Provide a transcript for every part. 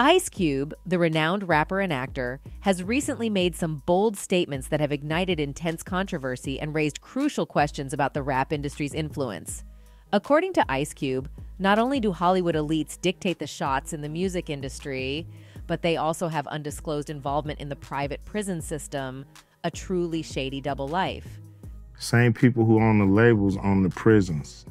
Ice Cube, the renowned rapper and actor, has recently made some bold statements that have ignited intense controversy and raised crucial questions about the rap industry's influence. According to Ice Cube, not only do Hollywood elites dictate the shots in the music industry, but they also have undisclosed involvement in the private prison system, a truly shady double life. Same people who own the labels own the prisons.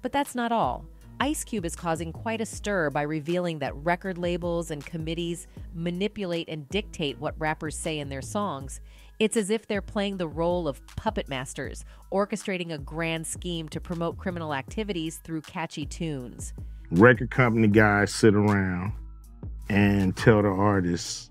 But that's not all. Ice Cube is causing quite a stir by revealing that record labels and committees manipulate and dictate what rappers say in their songs. It's as if they're playing the role of puppet masters, orchestrating a grand scheme to promote criminal activities through catchy tunes. Record company guys sit around and tell the artists,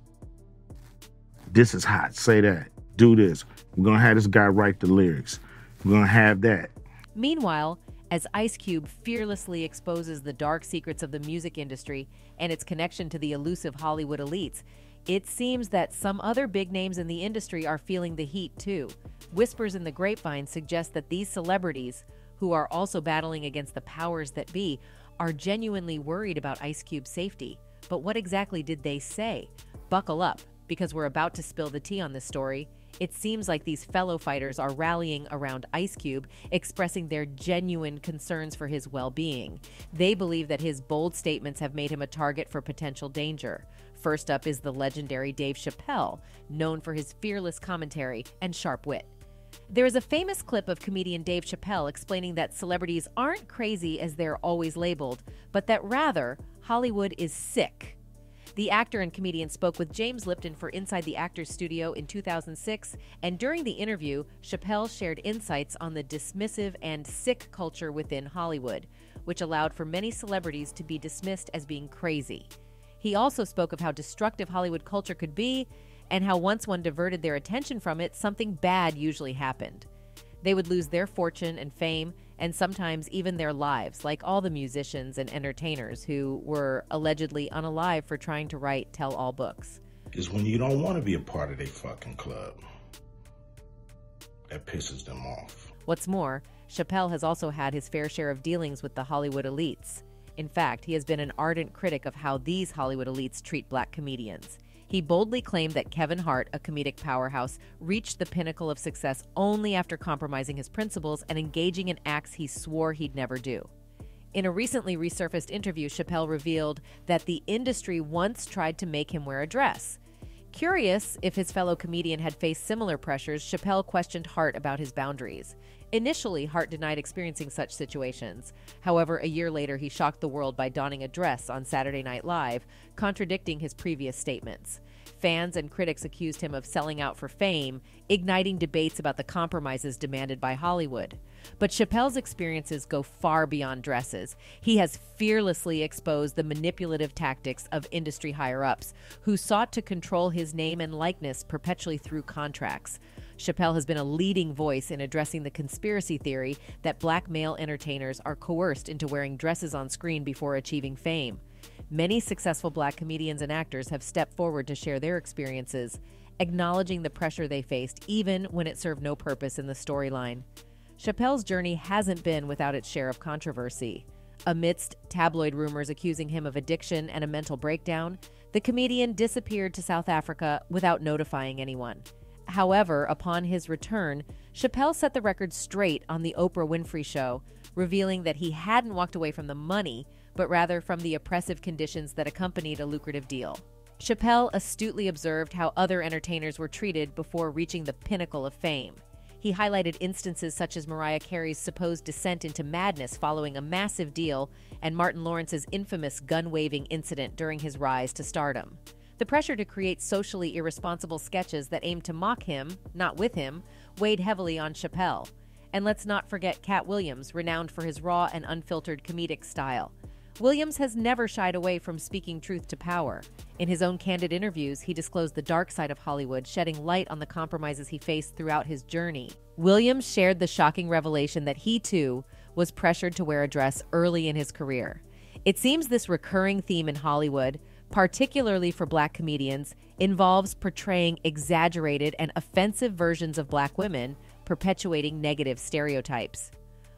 this is hot, say that, do this. We're gonna have this guy write the lyrics. We're gonna have that. Meanwhile, as Ice Cube fearlessly exposes the dark secrets of the music industry and its connection to the elusive Hollywood elites, it seems that some other big names in the industry are feeling the heat too. Whispers in the grapevine suggest that these celebrities, who are also battling against the powers that be, are genuinely worried about Ice Cube's safety. But what exactly did they say? Buckle up, because we're about to spill the tea on this story. It seems like these fellow fighters are rallying around Ice Cube, expressing their genuine concerns for his well-being. They believe that his bold statements have made him a target for potential danger. First up is the legendary Dave Chappelle, known for his fearless commentary and sharp wit. There is a famous clip of comedian Dave Chappelle explaining that celebrities aren't crazy as they're always labeled, but that rather, Hollywood is sick. The actor and comedian spoke with James Lipton for Inside the Actors Studio in 2006, and during the interview, Chappelle shared insights on the dismissive and sick culture within Hollywood, which allowed for many celebrities to be dismissed as being crazy. He also spoke of how destructive Hollywood culture could be, and how once one diverted their attention from it, something bad usually happened. They would lose their fortune and fame, and sometimes even their lives, like all the musicians and entertainers who were allegedly unalive for trying to write tell-all books. Is when you don't want to be a part of their fucking club. That pisses them off. What's more, Chappelle has also had his fair share of dealings with the Hollywood elites. In fact, he has been an ardent critic of how these Hollywood elites treat black comedians. He boldly claimed that Kevin Hart, a comedic powerhouse, reached the pinnacle of success only after compromising his principles and engaging in acts he swore he'd never do. In a recently resurfaced interview, Chappelle revealed that the industry once tried to make him wear a dress. Curious if his fellow comedian had faced similar pressures, Chappelle questioned Hart about his boundaries. Initially, Hart denied experiencing such situations. However, a year later, he shocked the world by donning a dress on Saturday Night Live, contradicting his previous statements. Fans and critics accused him of selling out for fame, igniting debates about the compromises demanded by Hollywood. But Chappelle's experiences go far beyond dresses. He has fearlessly exposed the manipulative tactics of industry higher-ups, who sought to control his name and likeness perpetually through contracts. Chappelle has been a leading voice in addressing the conspiracy theory that black male entertainers are coerced into wearing dresses on screen before achieving fame. Many successful black comedians and actors have stepped forward to share their experiences, acknowledging the pressure they faced even when it served no purpose in the storyline. Chappelle's journey hasn't been without its share of controversy. Amidst tabloid rumors accusing him of addiction and a mental breakdown, the comedian disappeared to South Africa without notifying anyone. However, upon his return, Chappelle set the record straight on the Oprah Winfrey Show, revealing that he hadn't walked away from the money, but rather from the oppressive conditions that accompanied a lucrative deal. Chappelle astutely observed how other entertainers were treated before reaching the pinnacle of fame. He highlighted instances such as Mariah Carey's supposed descent into madness following a massive deal and Martin Lawrence's infamous gun-waving incident during his rise to stardom. The pressure to create socially irresponsible sketches that aimed to mock him, not with him, weighed heavily on Chappelle. And let's not forget Cat Williams, renowned for his raw and unfiltered comedic style. Williams has never shied away from speaking truth to power. In his own candid interviews, he disclosed the dark side of Hollywood, shedding light on the compromises he faced throughout his journey. Williams shared the shocking revelation that he, too, was pressured to wear a dress early in his career. It seems this recurring theme in Hollywood, particularly for black comedians, involves portraying exaggerated and offensive versions of black women, perpetuating negative stereotypes.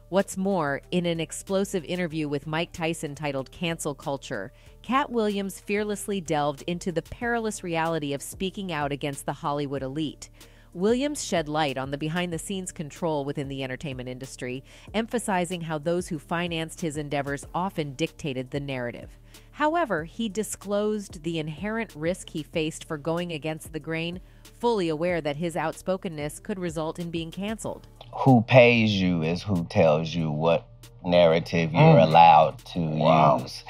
What's more, in an explosive interview with Mike Tyson titled Cancel Culture, Cat Williams fearlessly delved into the perilous reality of speaking out against the Hollywood elite. Williams shed light on the behind-the-scenes control within the entertainment industry, emphasizing how those who financed his endeavors often dictated the narrative. However, he disclosed the inherent risk he faced for going against the grain, fully aware that his outspokenness could result in being canceled. Who pays you is who tells you what narrative you're allowed to use.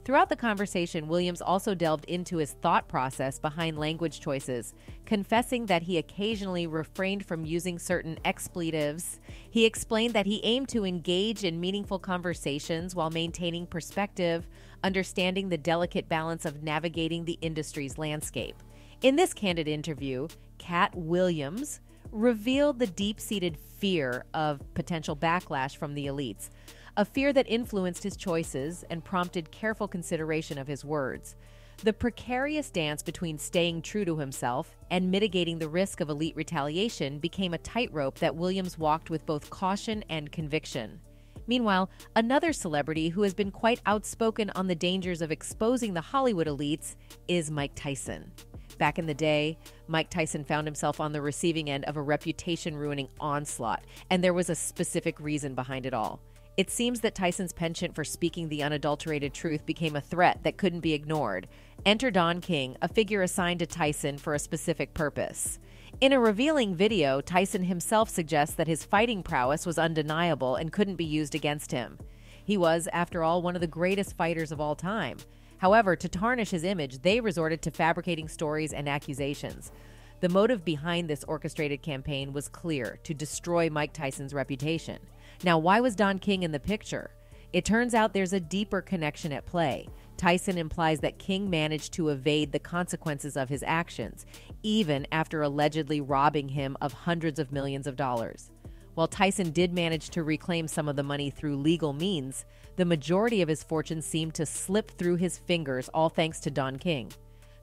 Throughout the conversation, Williams also delved into his thought process behind language choices, confessing that he occasionally refrained from using certain expletives. He explained that he aimed to engage in meaningful conversations while maintaining perspective, understanding the delicate balance of navigating the industry's landscape. In this candid interview, Cat Williams revealed the deep-seated fear of potential backlash from the elites, a fear that influenced his choices and prompted careful consideration of his words. The precarious dance between staying true to himself and mitigating the risk of elite retaliation became a tightrope that Williams walked with both caution and conviction. Meanwhile, another celebrity who has been quite outspoken on the dangers of exposing the Hollywood elites is Mike Tyson. Back in the day, Mike Tyson found himself on the receiving end of a reputation-ruining onslaught, and there was a specific reason behind it all. It seems that Tyson's penchant for speaking the unadulterated truth became a threat that couldn't be ignored. Enter Don King, a figure assigned to Tyson for a specific purpose. In a revealing video, Tyson himself suggests that his fighting prowess was undeniable and couldn't be used against him. He was, after all, one of the greatest fighters of all time. However, to tarnish his image, they resorted to fabricating stories and accusations. The motive behind this orchestrated campaign was clear: to destroy Mike Tyson's reputation. Now, why was Don King in the picture? It turns out there's a deeper connection at play. Tyson implies that King managed to evade the consequences of his actions, even after allegedly robbing him of hundreds of millions of dollars. While Tyson did manage to reclaim some of the money through legal means, the majority of his fortune seemed to slip through his fingers, all thanks to Don King.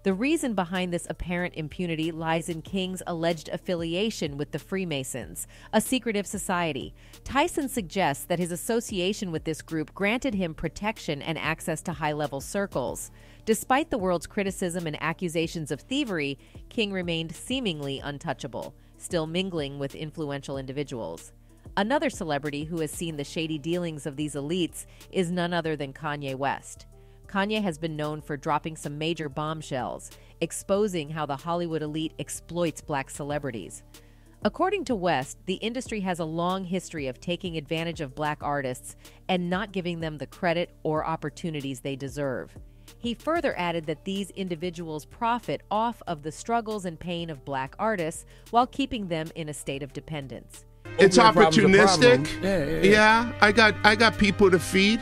The reason behind this apparent impunity lies in King's alleged affiliation with the Freemasons, a secretive society. Tyson suggests that his association with this group granted him protection and access to high-level circles. Despite the world's criticism and accusations of thievery, King remained seemingly untouchable, still mingling with influential individuals. Another celebrity who has seen the shady dealings of these elites is none other than Kanye West. Kanye has been known for dropping some major bombshells, exposing how the Hollywood elite exploits black celebrities. According to West, the industry has a long history of taking advantage of black artists and not giving them the credit or opportunities they deserve. He further added that these individuals profit off of the struggles and pain of black artists while keeping them in a state of dependence. It's opportunistic. Yeah, I got people to feed.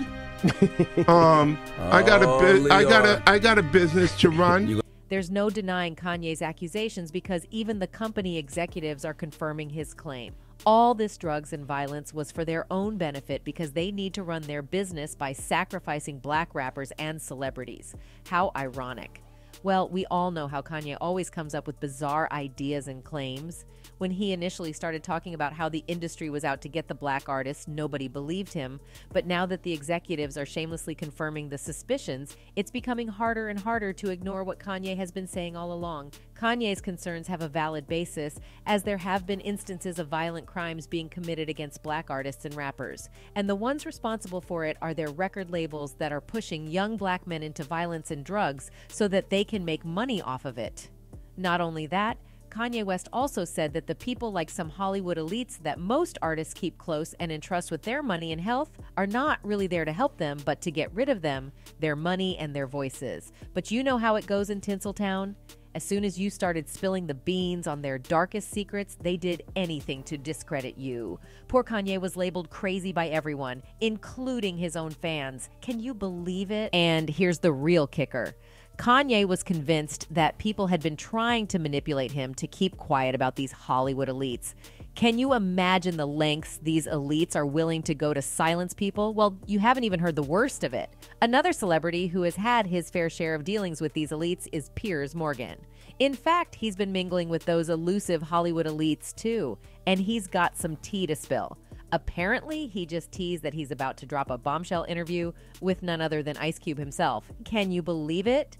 I got a business to run. There's no denying Kanye's accusations because even the company executives are confirming his claim. All this drugs and violence was for their own benefit because they need to run their business by sacrificing black rappers and celebrities. How ironic. Well, we all know how Kanye always comes up with bizarre ideas and claims. When he initially started talking about how the industry was out to get the black artists, nobody believed him. But now that the executives are shamelessly confirming the suspicions, it's becoming harder and harder to ignore what Kanye has been saying all along. Kanye's concerns have a valid basis, as there have been instances of violent crimes being committed against black artists and rappers. And the ones responsible for it are their record labels that are pushing young black men into violence and drugs so that they can make money off of it. Not only that, Kanye West also said that the people like some Hollywood elites that most artists keep close and entrust with their money and health are not really there to help them, but to get rid of them, their money and their voices. But you know how it goes in Tinseltown? As soon as you started spilling the beans on their darkest secrets, they did anything to discredit you. Poor Kanye was labeled crazy by everyone, including his own fans. Can you believe it? And here's the real kicker. Kanye was convinced that people had been trying to manipulate him to keep quiet about these Hollywood elites. Can you imagine the lengths these elites are willing to go to silence people? Well, you haven't even heard the worst of it. Another celebrity who has had his fair share of dealings with these elites is Piers Morgan. In fact, he's been mingling with those elusive Hollywood elites too, and he's got some tea to spill. Apparently, he just teased that he's about to drop a bombshell interview with none other than Ice Cube himself. Can you believe it?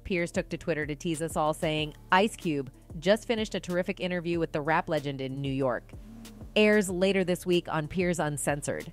Piers took to Twitter to tease us all, saying, Ice Cube just finished a terrific interview with the rap legend in New York. Airs later this week on Piers Uncensored.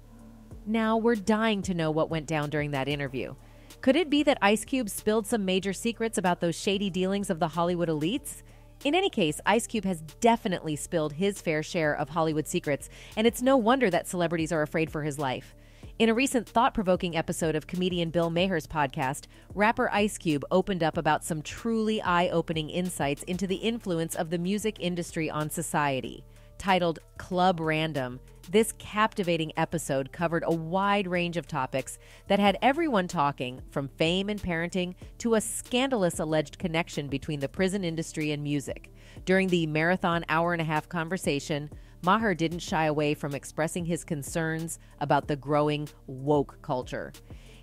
Now, we're dying to know what went down during that interview. Could it be that Ice Cube spilled some major secrets about those shady dealings of the Hollywood elites? In any case, Ice Cube has definitely spilled his fair share of Hollywood secrets, and it's no wonder that celebrities are afraid for his life. In a recent thought-provoking episode of comedian Bill Maher's podcast, rapper Ice Cube opened up about some truly eye-opening insights into the influence of the music industry on society. Titled Club Random, this captivating episode covered a wide range of topics that had everyone talking, from fame and parenting to a scandalous alleged connection between the prison industry and music. During the marathon hour-and-a-half conversation, Maher didn't shy away from expressing his concerns about the growing woke culture.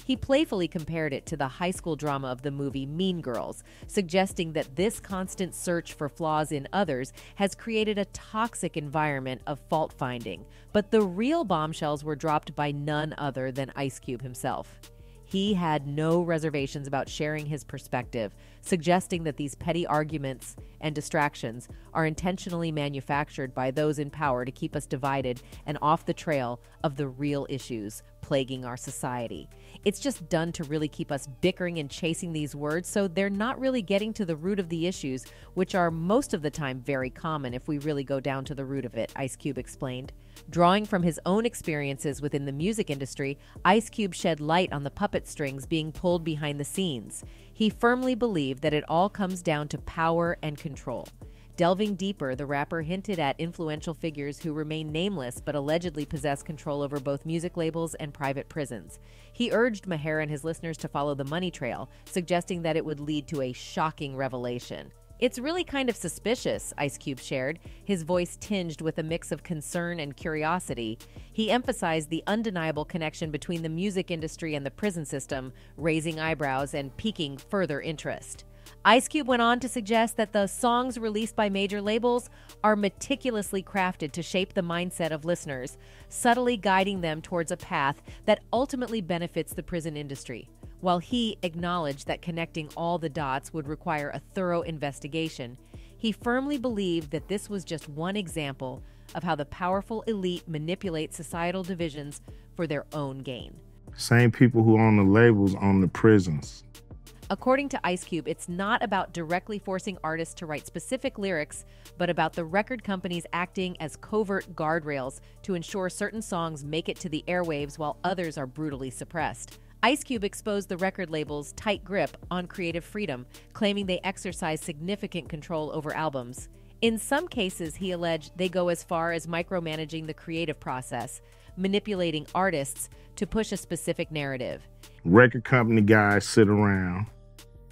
He playfully compared it to the high school drama of the movie Mean Girls, suggesting that this constant search for flaws in others has created a toxic environment of fault-finding. But the real bombshells were dropped by none other than Ice Cube himself. He had no reservations about sharing his perspective, suggesting that these petty arguments and distractions are intentionally manufactured by those in power to keep us divided and off the trail of the real issues plaguing our society. It's just done to really keep us bickering and chasing these words, so they're not really getting to the root of the issues, which are most of the time very common if we really go down to the root of it, Ice Cube explained. Drawing from his own experiences within the music industry, Ice Cube shed light on the puppet strings being pulled behind the scenes. He firmly believed that it all comes down to power and control. Delving deeper, the rapper hinted at influential figures who remain nameless but allegedly possess control over both music labels and private prisons. He urged Maher and his listeners to follow the money trail, suggesting that it would lead to a shocking revelation. It's really kind of suspicious, Ice Cube shared, his voice tinged with a mix of concern and curiosity. He emphasized the undeniable connection between the music industry and the prison system, raising eyebrows and piquing further interest. Ice Cube went on to suggest that the songs released by major labels are meticulously crafted to shape the mindset of listeners, subtly guiding them towards a path that ultimately benefits the prison industry. While he acknowledged that connecting all the dots would require a thorough investigation, he firmly believed that this was just one example of how the powerful elite manipulate societal divisions for their own gain. Same people who own the labels own the prisons. According to Ice Cube, it's not about directly forcing artists to write specific lyrics, but about the record companies acting as covert guardrails to ensure certain songs make it to the airwaves while others are brutally suppressed. Ice Cube exposed the record label's tight grip on creative freedom, claiming they exercise significant control over albums. In some cases, he alleged they go as far as micromanaging the creative process, manipulating artists to push a specific narrative. Record company guys sit around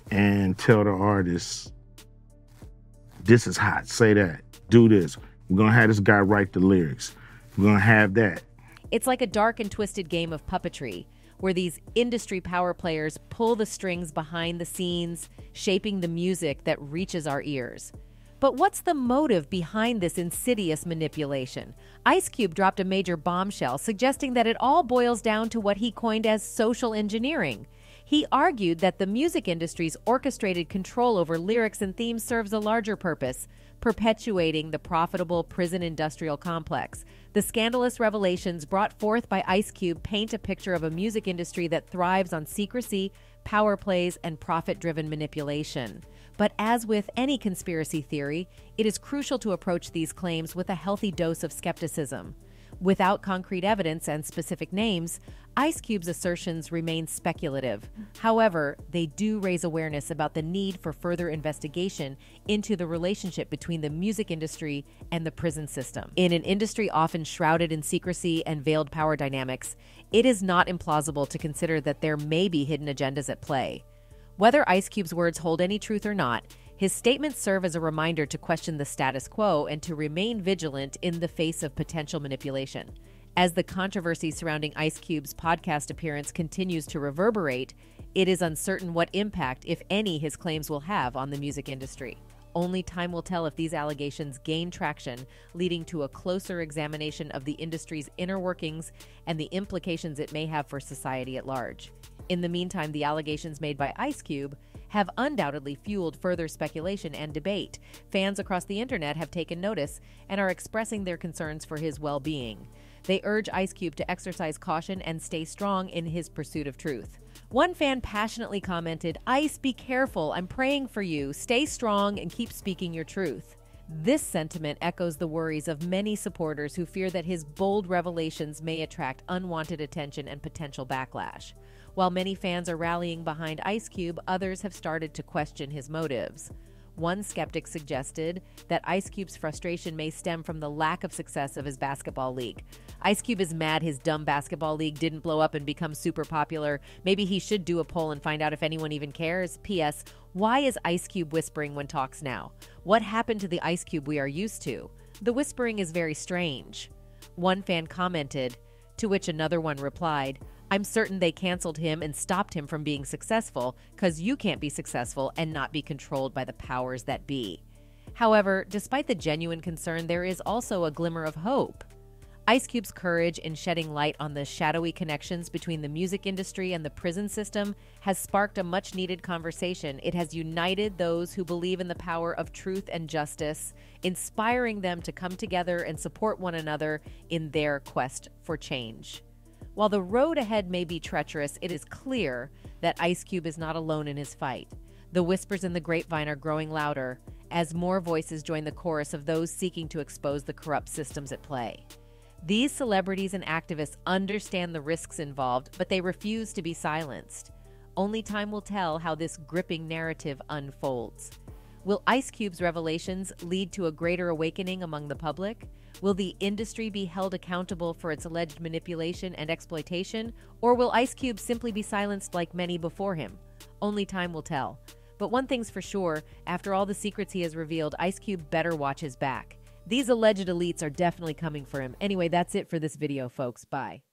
and tell the artists, this is hot, say that, do this. We're gonna have this guy write the lyrics. We're gonna have that. It's like a dark and twisted game of puppetry, where these industry power players pull the strings behind the scenes, shaping the music that reaches our ears. But what's the motive behind this insidious manipulation? Ice Cube dropped a major bombshell, suggesting that it all boils down to what he coined as social engineering. He argued that the music industry's orchestrated control over lyrics and themes serves a larger purpose, perpetuating the profitable prison industrial complex. The scandalous revelations brought forth by Ice Cube paint a picture of a music industry that thrives on secrecy, power plays, and profit-driven manipulation. But as with any conspiracy theory, it is crucial to approach these claims with a healthy dose of skepticism. Without concrete evidence and specific names, Ice Cube's assertions remain speculative. However, they do raise awareness about the need for further investigation into the relationship between the music industry and the prison system. In an industry often shrouded in secrecy and veiled power dynamics, it is not implausible to consider that there may be hidden agendas at play. Whether Ice Cube's words hold any truth or not, his statements serve as a reminder to question the status quo and to remain vigilant in the face of potential manipulation. As the controversy surrounding Ice Cube's podcast appearance continues to reverberate, it is uncertain what impact, if any, his claims will have on the music industry. Only time will tell if these allegations gain traction, leading to a closer examination of the industry's inner workings and the implications it may have for society at large. In the meantime, the allegations made by Ice Cube have undoubtedly fueled further speculation and debate. Fans across the internet have taken notice and are expressing their concerns for his well-being. They urge Ice Cube to exercise caution and stay strong in his pursuit of truth. One fan passionately commented, "Ice, be careful. I'm praying for you. Stay strong and keep speaking your truth." This sentiment echoes the worries of many supporters who fear that his bold revelations may attract unwanted attention and potential backlash. While many fans are rallying behind Ice Cube, others have started to question his motives. One skeptic suggested that Ice Cube's frustration may stem from the lack of success of his basketball league. Ice Cube is mad his dumb basketball league didn't blow up and become super popular. Maybe he should do a poll and find out if anyone even cares. P.S. Why is Ice Cube whispering when talks now? What happened to the Ice Cube we are used to? The whispering is very strange. One fan commented, to which another one replied, "I'm certain they canceled him and stopped him from being successful, 'cause you can't be successful and not be controlled by the powers that be." However, despite the genuine concern, there is also a glimmer of hope. Ice Cube's courage in shedding light on the shadowy connections between the music industry and the prison system has sparked a much-needed conversation. It has united those who believe in the power of truth and justice, inspiring them to come together and support one another in their quest for change. While the road ahead may be treacherous, it is clear that Ice Cube is not alone in his fight. The whispers in the grapevine are growing louder as more voices join the chorus of those seeking to expose the corrupt systems at play. These celebrities and activists understand the risks involved, but they refuse to be silenced. Only time will tell how this gripping narrative unfolds. Will Ice Cube's revelations lead to a greater awakening among the public? Will the industry be held accountable for its alleged manipulation and exploitation? Or will Ice Cube simply be silenced like many before him? Only time will tell. But one thing's for sure, after all the secrets he has revealed, Ice Cube better watch his back. These alleged elites are definitely coming for him. Anyway, that's it for this video, folks. Bye.